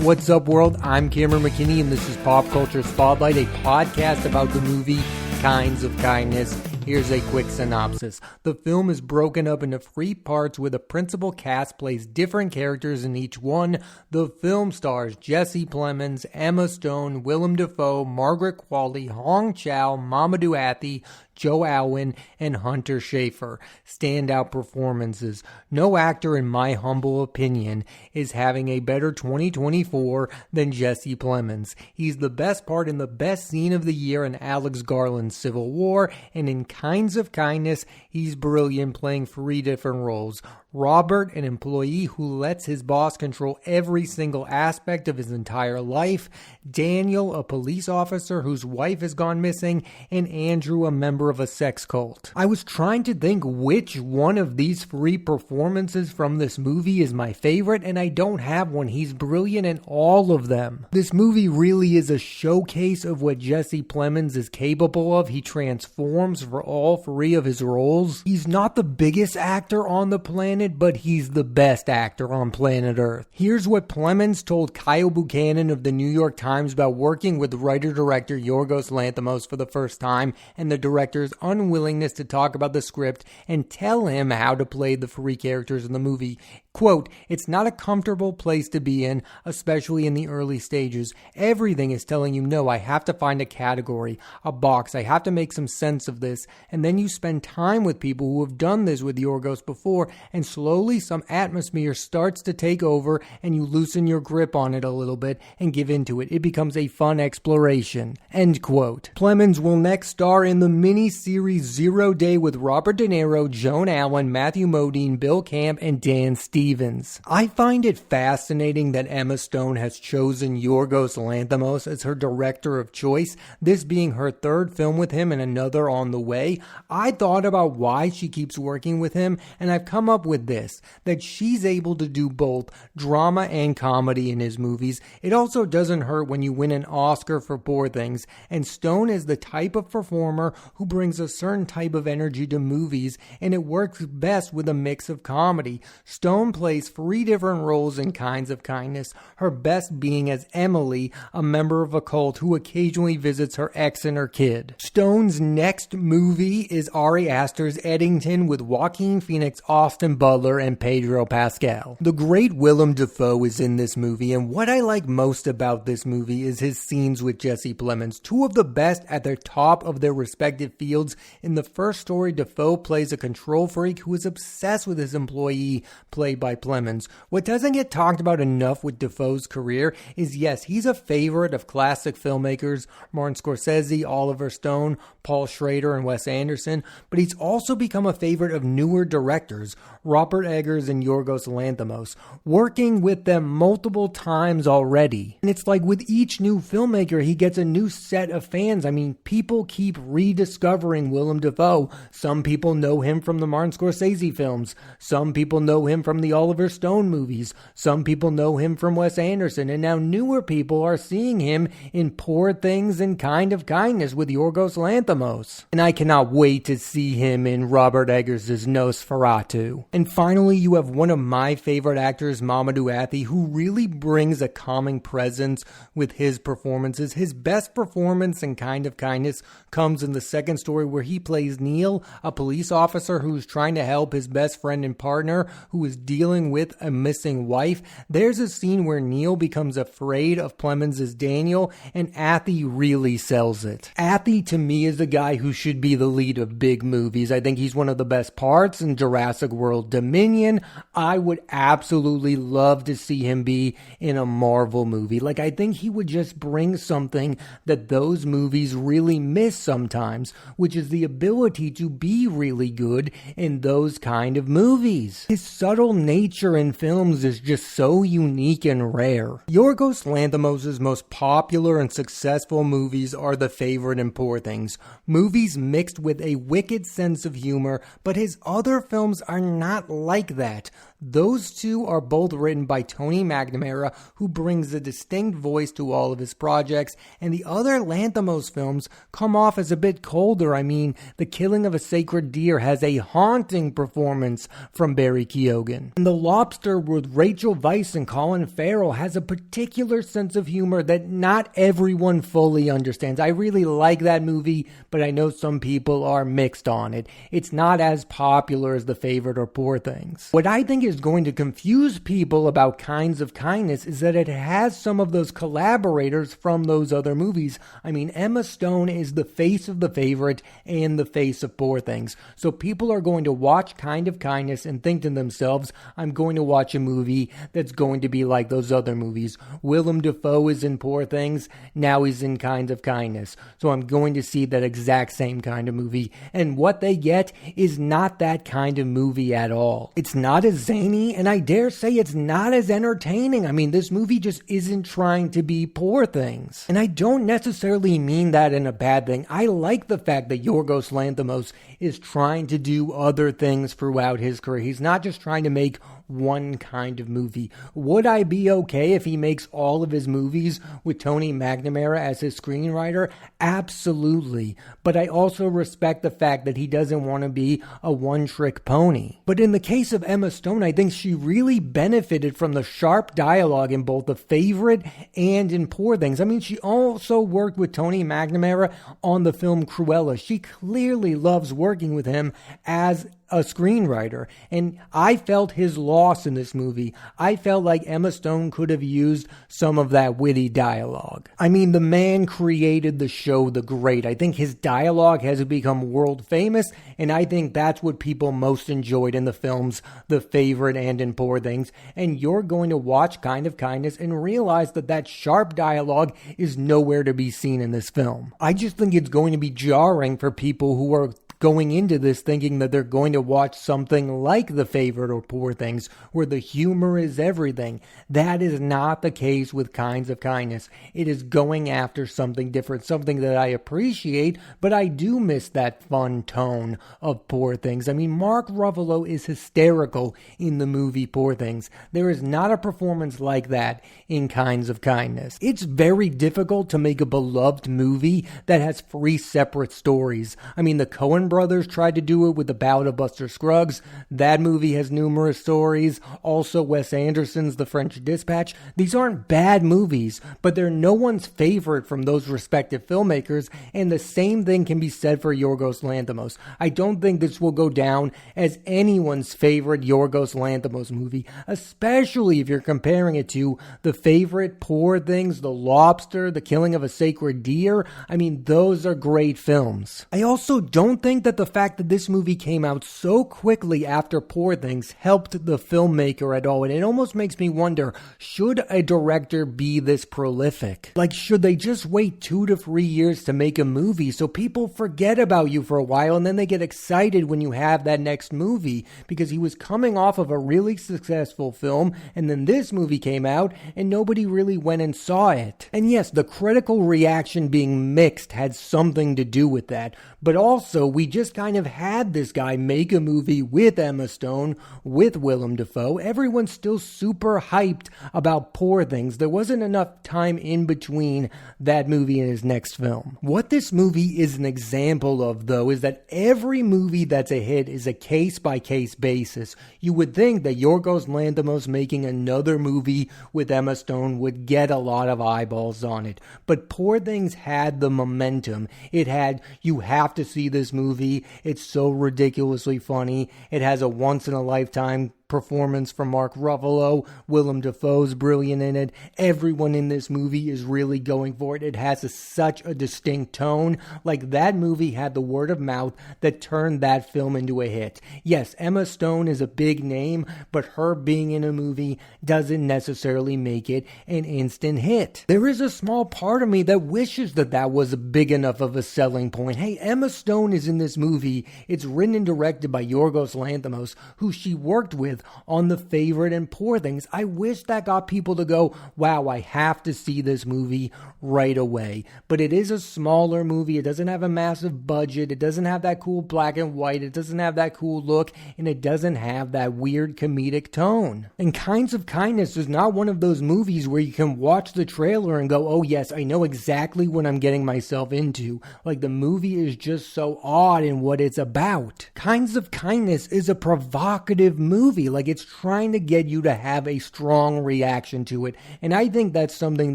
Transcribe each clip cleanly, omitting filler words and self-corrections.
What's up, world? I'm Cameron McKinney, and this is Pop Culture Spotlight, a podcast about the movie Kinds of Kindness. Here's a quick synopsis. The film is broken up into 3 parts where the principal cast plays different characters in each one. The film stars Jessie Plemons, Emma Stone, Willem Dafoe, Margaret Qualley, Hong Chow, Mamadou Athie, Joe Alwyn, and Hunter Schafer. Standout performances. No actor, in my humble opinion, is having a better 2024 than Jessie Plemons. He's the best part in the best scene of the year in Alex Garland's Civil War, and in Kinds of Kindness, he's brilliant, playing 3 different roles. Robert, an employee who lets his boss control every single aspect of his entire life. Daniel, a police officer whose wife has gone missing. And Andrew, a member of a sex cult. I was trying to think which one of these 3 performances from this movie is my favorite, and I don't have one. He's brilliant in all of them. This movie really is a showcase of what Jessie Plemons is capable of. He transforms for all 3 of his roles. He's not the biggest actor on the planet, but he's the best actor on planet Earth. Here's what Plemons told Kyle Buchanan of the New York Times about working with writer-director Yorgos Lanthimos for the first time, and the director's unwillingness to talk about the script and tell him how to play the 3 characters in the movie. Quote, "It's not a comfortable place to be in, especially in the early stages. Everything is telling you, no, I have to find a category, a box. I have to make some sense of this. And then you spend time with people who have done this with Yorgos before, and slowly some atmosphere starts to take over, and you loosen your grip on it a little bit and give into it. It becomes a fun exploration." End quote. Plemons will next star in the mini-series 0 Day with Robert De Niro, Joan Allen, Matthew Modine, Bill Camp, and Dan Stevens. I find it fascinating that Emma Stone has chosen Yorgos Lanthimos as her director of choice, this being her 3rd film with him and another on the way. I thought about why she keeps working with him, and I've come up with this, that she's able to do both drama and comedy in his movies. It also doesn't hurt when you win an Oscar for Poor Things, and Stone is the type of performer who brings a certain type of energy to movies, and it works best with a mix of comedy. Stone plays 3 different roles in Kinds of Kindness, her best being as Emily, a member of a cult who occasionally visits her ex and her kid. Stone's next movie is Ari Aster's Eddington with Joaquin Phoenix, Austin Butler, and Pedro Pascal. The great Willem Dafoe is in this movie, and what I like most about this movie is his scenes with Jessie Plemons, 2 of the best at their top of their respective fields. In the first story, Dafoe plays a control freak who is obsessed with his employee, played by Plemons. What doesn't get talked about enough with Dafoe's career is, yes, he's a favorite of classic filmmakers, Martin Scorsese, Oliver Stone, Paul Schrader, and Wes Anderson, but he's also become a favorite of newer directors, Robert Eggers and Yorgos Lanthimos, working with them multiple times already. And it's like with each new filmmaker, he gets a new set of fans. I mean, people keep rediscovering Willem Dafoe. Some people know him from the Martin Scorsese films. Some people know him from the Oliver Stone movies. Some people know him from Wes Anderson. And now newer people are seeing him in Poor Things and Kind of Kindness with Yorgos Lanthimos. And I cannot wait to see him in Robert Eggers' Nosferatu. And finally, you have one of my favorite actors, Mamadou Athie, who really brings a calming presence with his performances. His best performance in Kind of Kindness comes in the second story, where he plays Neil, a police officer who's trying to help his best friend and partner who is dealing with a missing wife. There's a scene where Neil becomes afraid of Plemons' Daniel, and Athie really sells it. Athie, to me, is the guy who should be the lead of big movies. I think he's one of the best parts in Jurassic World Dominion. I would absolutely love to see him be in a Marvel movie. Like, I think he would just bring something that those movies really miss sometimes, which is the ability to be really good in those kind of movies. His subtle nature in films is just so unique and rare. Yorgos Lanthimos' most popular and successful movies are The Favorite and Poor Things, movies mixed with a wicked sense of humor, but his other films are not like that. Those 2 are both written by Tony McNamara, who brings a distinct voice to all of his projects, and the other Lanthimos films come off as a bit colder. I mean, The Killing of a Sacred Deer has a haunting performance from Barry Keoghan. And The Lobster with Rachel Weisz and Colin Farrell has a particular sense of humor that not everyone fully understands. I really like that movie, but I know some people are mixed on it. It's not as popular as The Favorite or Poor Things. What I think is going to confuse people about Kinds of Kindness is that it has some of those collaborators from those other movies. I mean, Emma Stone is the face of The Favorite and the face of Poor Things. So people are going to watch Kind of Kindness and think to themselves, I'm going to watch a movie that's going to be like those other movies. Willem Dafoe is in Poor Things, now he's in Kind of Kindness. So I'm going to see that exact same kind of movie. And what they get is not that kind of movie at all. It's not as zany, and I dare say it's not as entertaining. I mean, this movie just isn't trying to be Poor Things. And I don't necessarily mean that in a bad thing. I like the fact that Yorgos Lanthimos is trying to do other things throughout his career. He's not just trying to make one kind of movie. Would I be okay if he makes all of his movies with Tony McNamara as his screenwriter? Absolutely. But I also respect the fact that he doesn't want to be a one-trick pony. But in the case of Emma Stone, I think she really benefited from the sharp dialogue in both The Favorite and in Poor Things. I mean, she also worked with Tony McNamara on the film Cruella. She clearly loves working with him as a screenwriter, and I felt his loss in this movie. I felt like Emma Stone could have used some of that witty dialogue. I mean, the man created the show The Great. I think his dialogue has become world famous, and I think that's what people most enjoyed in the films The Favorite and in Poor Things. And you're going to watch Kind of Kindness and realize that that sharp dialogue is nowhere to be seen in this film. I just think it's going to be jarring for people who are going into this thinking that they're going to watch something like The Favorite or Poor Things, where the humor is everything. That is not the case with Kinds of Kindness. It is going after something different, something that I appreciate, but I do miss that fun tone of Poor Things. I mean, Mark Ruffalo is hysterical in the movie Poor Things. There is not a performance like that in Kinds of Kindness. It's very difficult to make a beloved movie that has three separate stories. I mean, the Coen brothers tried to do it with The Ballad of Buster Scruggs. That movie has numerous stories. Also, Wes Anderson's The French Dispatch. These aren't bad movies, but they're no one's favorite from those respective filmmakers, and the same thing can be said for Yorgos Lanthimos. I don't think this will go down as anyone's favorite Yorgos Lanthimos movie, especially if you're comparing it to The Favorite, Poor Things, The Lobster, The Killing of a Sacred Deer. I mean, those are great films. I also don't think that the fact that this movie came out so quickly after Poor Things helped the filmmaker at all. And it almost makes me wonder, should a director be this prolific? Like, should they just wait 2 to 3 years to make a movie so people forget about you for a while and then they get excited when you have that next movie? Because he was coming off of a really successful film, and then this movie came out and nobody really went and saw it. And yes, the critical reaction being mixed had something to do with that. But also, we just kind of had this guy make a movie with Emma Stone, with Willem Dafoe. Everyone's still super hyped about Poor Things. There wasn't enough time in between that movie and his next film. What this movie is an example of, though, is that every movie that's a hit is a case-by-case basis. You would think that Yorgos Lanthimos making another movie with Emma Stone would get a lot of eyeballs on it. But Poor Things had the momentum. It had, you have to see this movie. It's so ridiculously funny. It has a once-in-a-lifetime performance from Mark Ruffalo. Willem Dafoe's brilliant in it. Everyone in this movie is really going for it. It has such a distinct tone. Like, that movie had the word of mouth that turned that film into a hit. Yes, Emma Stone is a big name, but her being in a movie doesn't necessarily make it an instant hit. There is a small part of me that wishes that that was big enough of a selling point. Hey, Emma Stone is in this movie. It's written and directed by Yorgos Lanthimos, who she worked with on The Favorite and Poor Things. I wish that got people to go, wow, I have to see this movie right away. But it is a smaller movie. It doesn't have a massive budget. It doesn't have that cool black and white. It doesn't have that cool look. And it doesn't have that weird comedic tone. And Kinds of Kindness is not one of those movies where you can watch the trailer and go, oh yes, I know exactly what I'm getting myself into. Like, the movie is just so odd in what it's about. Kinds of Kindness is a provocative movie. movie. Like, it's trying to get you to have a strong reaction to it. And I think that's something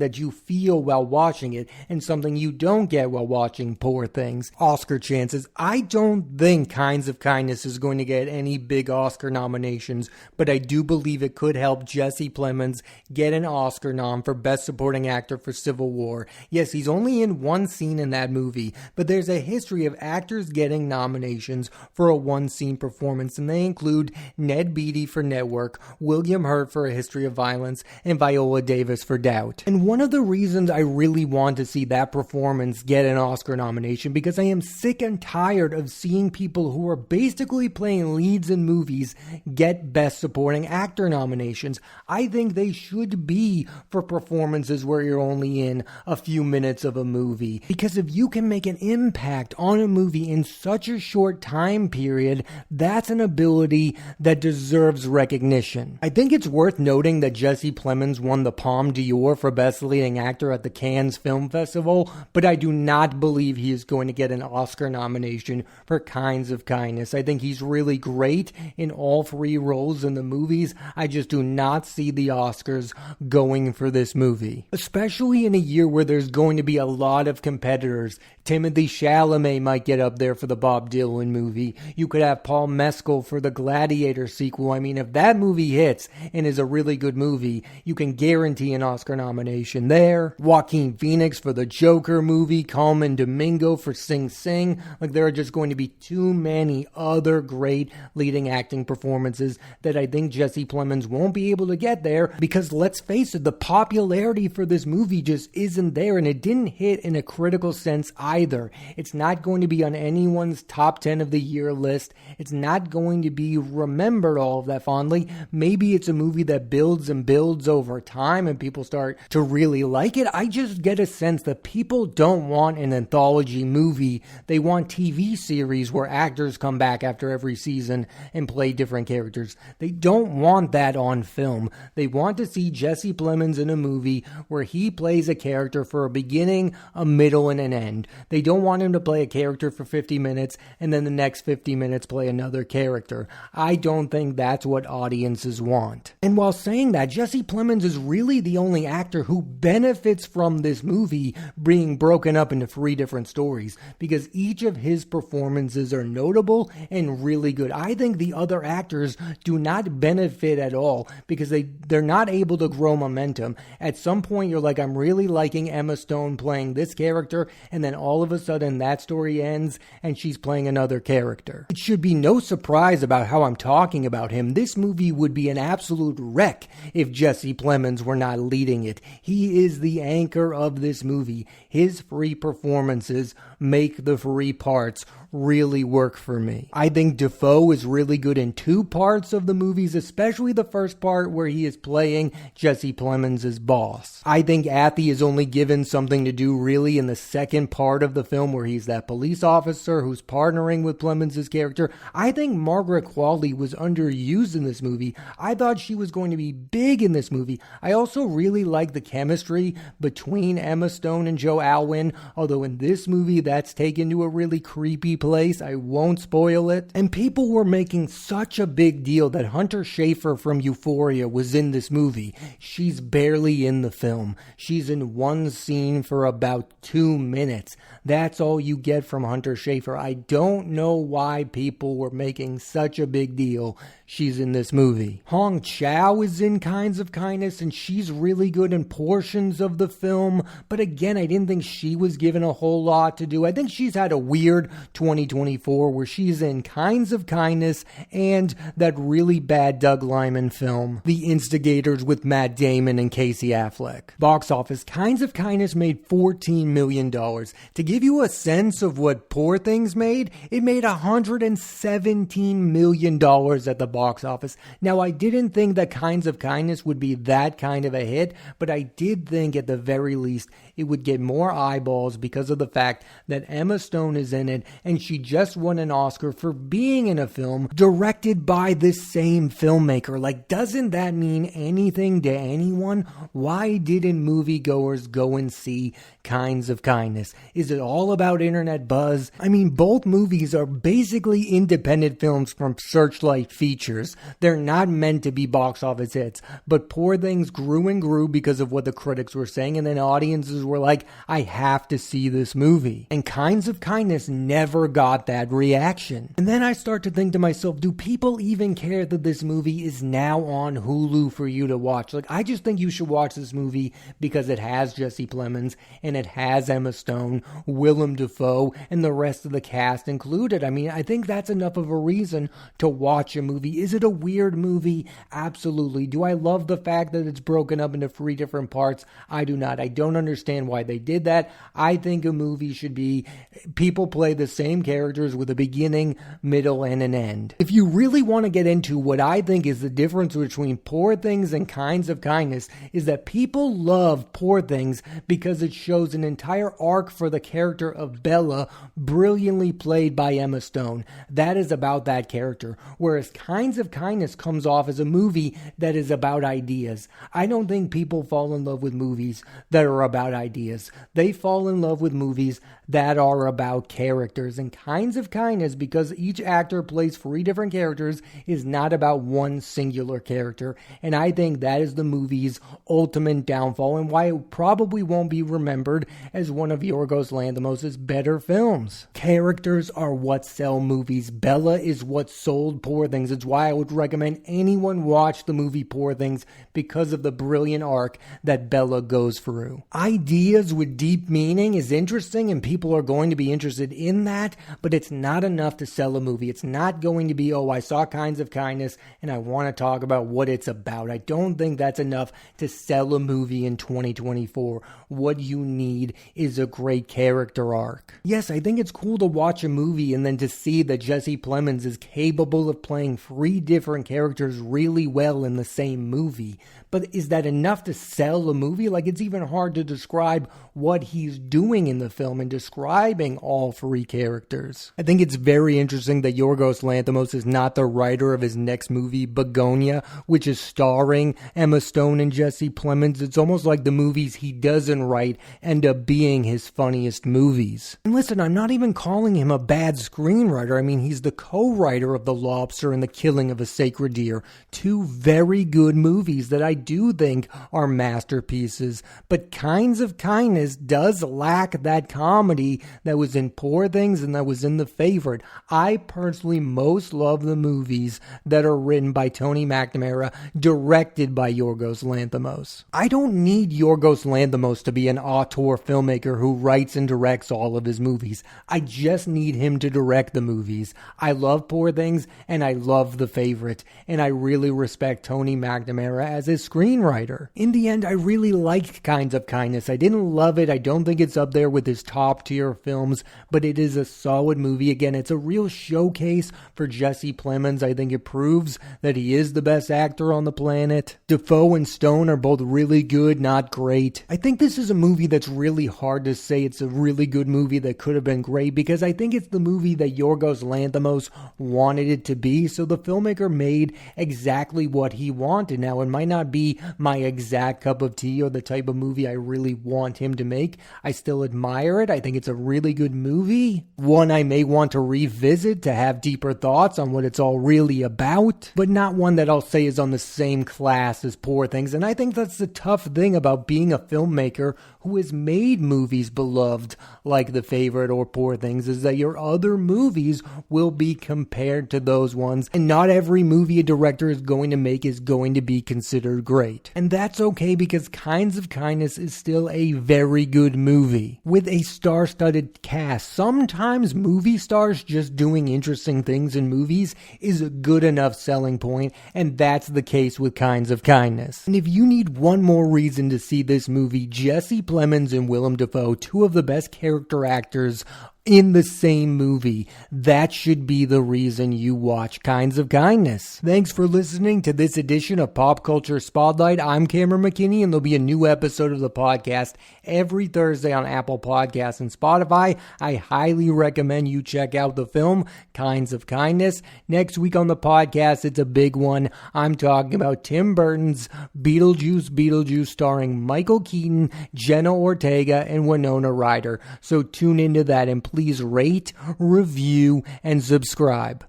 that you feel while watching it and something you don't get while watching Poor Things. Oscar chances. I don't think Kinds of Kindness is going to get any big Oscar nominations, but I do believe it could help Jesse Plemons get an Oscar nom for Best Supporting Actor for Civil War. Yes, he's only in one scene in that movie, but there's a history of actors getting nominations for a one-scene performance, and they include Ned Beatty for Network, William Hurt for A History of Violence, and Viola Davis for Doubt. And one of the reasons I really want to see that performance get an Oscar nomination, because I am sick and tired of seeing people who are basically playing leads in movies get Best Supporting Actor nominations. I think they should be for performances where you're only in a few minutes of a movie. Because if you can make an impact on a movie in such a short time period, that's an ability that deserves recognition. I think it's worth noting that Jesse Plemons won the Palme d'Or for Best Leading Actor at the Cannes Film Festival, but I do not believe he is going to get an Oscar nomination for Kinds of Kindness. I think he's really great in all three roles in the movies. I just do not see the Oscars going for this movie, especially in a year where there's going to be a lot of competitors. Timothée Chalamet might get up there for the Bob Dylan movie. You could have Paul Mescal for the Gladiator sequel. I mean, if that movie hits and is a really good movie, you can guarantee an Oscar nomination there. Joaquin Phoenix for the Joker movie. Colman Domingo for Sing Sing. Like, there are just going to be too many other great leading acting performances that I think Jesse Plemons won't be able to get there, because let's face it, the popularity for this movie just isn't there, and it didn't hit in a critical sense either. It's not going to be on anyone's top 10 of the year list. It's not going to be remembered all of that fondly. Maybe it's a movie that builds and builds over time and people start to really like it. I just get a sense that people don't want an anthology movie. They want TV series where actors come back after every season and play different characters. They don't want that on film. They want to see Jesse Plemons in a movie where he plays a character for a beginning, a middle, and an end. They don't want him to play a character for 50 minutes and then the next 50 minutes play another character. I don't think that's what audiences want. And while saying that, Jesse Plemons is really the only actor who benefits from this movie being broken up into three different stories, because each of his performances are notable and really good. I think the other actors do not benefit at all because they're not able to grow momentum. At some point you're like, I'm really liking Emma Stone playing this character, and then all of a sudden that story ends and she's playing another character. It should be no surprise about how I'm talking about him. This movie would be an absolute wreck if Jesse Plemons were not leading it. He is the anchor of this movie. His three performances make the three parts really work for me. I think Dafoe is really good in two parts of the movies, especially the first part where he is playing Jesse Plemons' boss. I think Athey is only given something to do really in the second part of the film where he's that police officer who's partnering with Plemons' character. I think Margaret Qualley was underused in this movie. I thought she was going to be big in this movie. I also really like the chemistry between Emma Stone and Joe Alwyn, although in this movie that's taken to a really creepy place. I won't spoil it. And people were making such a big deal that Hunter Schafer from Euphoria was in this movie. She's barely in the film. She's in one scene for about 2 minutes. That's all you get from Hunter Schafer. I don't know why people were making such a big deal she's in this movie. Hong Chow is in Kinds of Kindness, and she's really good in portions of the film, but again, I didn't think she was given a whole lot to do. I think she's had a weird 2024 where she's in Kinds of Kindness and that really bad Doug Liman film, The Instigators, with Matt Damon and Casey Affleck. Box office, Kinds of Kindness made $14 million. To give you a sense of what Poor Things made, it made $117 million at the box office. Now, I didn't think that Kinds of Kindness would be that kind of a hit, but I did think at the very least it would get more eyeballs because of the fact that Emma Stone is in it, and she just won an Oscar for being in a film directed by this same filmmaker. Like, doesn't that mean anything to anyone? Why didn't moviegoers go and see Kinds of Kindness? Is it all about internet buzz? I mean, both movies are basically independent films from Searchlight Features. characters. They're not meant to be box office hits. But Poor Things grew and grew because of what the critics were saying, and then audiences were like, I have to see this movie. And Kinds of Kindness never got that reaction. And then I start to think to myself, do people even care that this movie is now on Hulu for you to watch? Like, I just think you should watch this movie because it has Jessie Plemons, and it has Emma Stone, Willem Dafoe, and the rest of the cast included. I mean, I think that's enough of a reason to watch a movie. Is it a weird movie? Absolutely. Do I love the fact that it's broken up into 3 different parts? I do not. I don't understand why they did that. I think a movie should be people play the same characters with a beginning, middle, and an end. If you really want to get into what I think is the difference between Poor Things and Kinds of Kindness, is that people love Poor Things because it shows an entire arc for the character of Bella, brilliantly played by Emma Stone. That is about that character. Whereas Kinds of Kindness comes off as a movie that is about ideas. I don't think people fall in love with movies that are about ideas. They fall in love with movies that are about characters. And Kinds of Kindness, because each actor plays 3 different characters, is not about one singular character. And I think that is the movie's ultimate downfall and why it probably won't be remembered as one of Yorgos Lanthimos' better films. Characters are what sell movies. Bella is what sold Poor Things. It's why I would recommend anyone watch the movie Poor Things, because of the brilliant arc that Bella goes through. Ideas with deep meaning is interesting, and people are going to be interested in that, but it's not enough to sell a movie. It's not going to be, oh, I saw Kinds of Kindness and I want to talk about what it's about. I don't think that's enough to sell a movie in 2024. What you need is a great character arc. Yes, I think it's cool to watch a movie and then to see that Jessie Plemons is capable of playing 3 different characters really well in the same movie. But is that enough to sell a movie? Like, it's even hard to describe what he's doing in the film and describing all 3 characters. I think it's very interesting that Yorgos Lanthimos is not the writer of his next movie, Begonia, which is starring Emma Stone and Jessie Plemons. It's almost like the movies he doesn't write end up being his funniest movies. And listen, I'm not even calling him a bad screenwriter. I mean, he's the co-writer of The Lobster and The Killing of a Sacred Deer. 2 very good movies that I do think are masterpieces. But Kinds of Kindness does lack that comedy that was in Poor Things and that was in The Favorite. I personally most love the movies that are written by Tony McNamara, directed by Yorgos Lanthimos. I don't need Yorgos Lanthimos to be an auteur filmmaker who writes and directs all of his movies. I just need him to direct the movies. I love Poor Things and I love The Favorite, and I really respect Tony McNamara as his screenwriter. In the end, I really liked Kinds of Kindness. I didn't love it. I don't think it's up there with his top tier films, but it is a solid movie. Again, it's a real showcase for Jessie Plemons. I think it proves that he is the best actor on the planet. Dafoe and Stone are both really good, not great. I think this is a movie that's really hard to say it's a really good movie that could have been great, because I think it's the movie that Yorgos Lanthimos wanted it to be, so the filmmaker made exactly what he wanted. Now, it might not be my exact cup of tea or the type of movie I really want him to make. I still admire it. I think it's a really good movie. One I may want to revisit to have deeper thoughts on what it's all really about, but not one that I'll say is on the same class as Poor Things. And I think that's the tough thing about being a filmmaker who has made movies beloved like The Favorite or Poor Things, is that your other movies will be compared to those ones, and not every movie a director is going to make is going to be considered great. And that's okay, because Kinds of Kindness is still a very good movie with a star-studded cast. Sometimes movie stars just doing interesting things in movies is a good enough selling point, and that's the case with Kinds of Kindness. And if you need one more reason to see this movie, Jessie Plemons and Willem Dafoe, 2 of the best character actors in the same movie. That should be the reason you watch Kinds of Kindness. Thanks for listening to this edition of Pop Culture Spotlight. I'm Cameron McKinney, and there'll be a new episode of the podcast every Thursday on Apple Podcasts and Spotify. I highly recommend you check out the film Kinds of Kindness. Next week on the podcast, it's a big one. I'm talking about Tim Burton's Beetlejuice starring Michael Keaton, Jenna Ortega, and Winona Ryder. So tune into that, and please rate, review, and subscribe.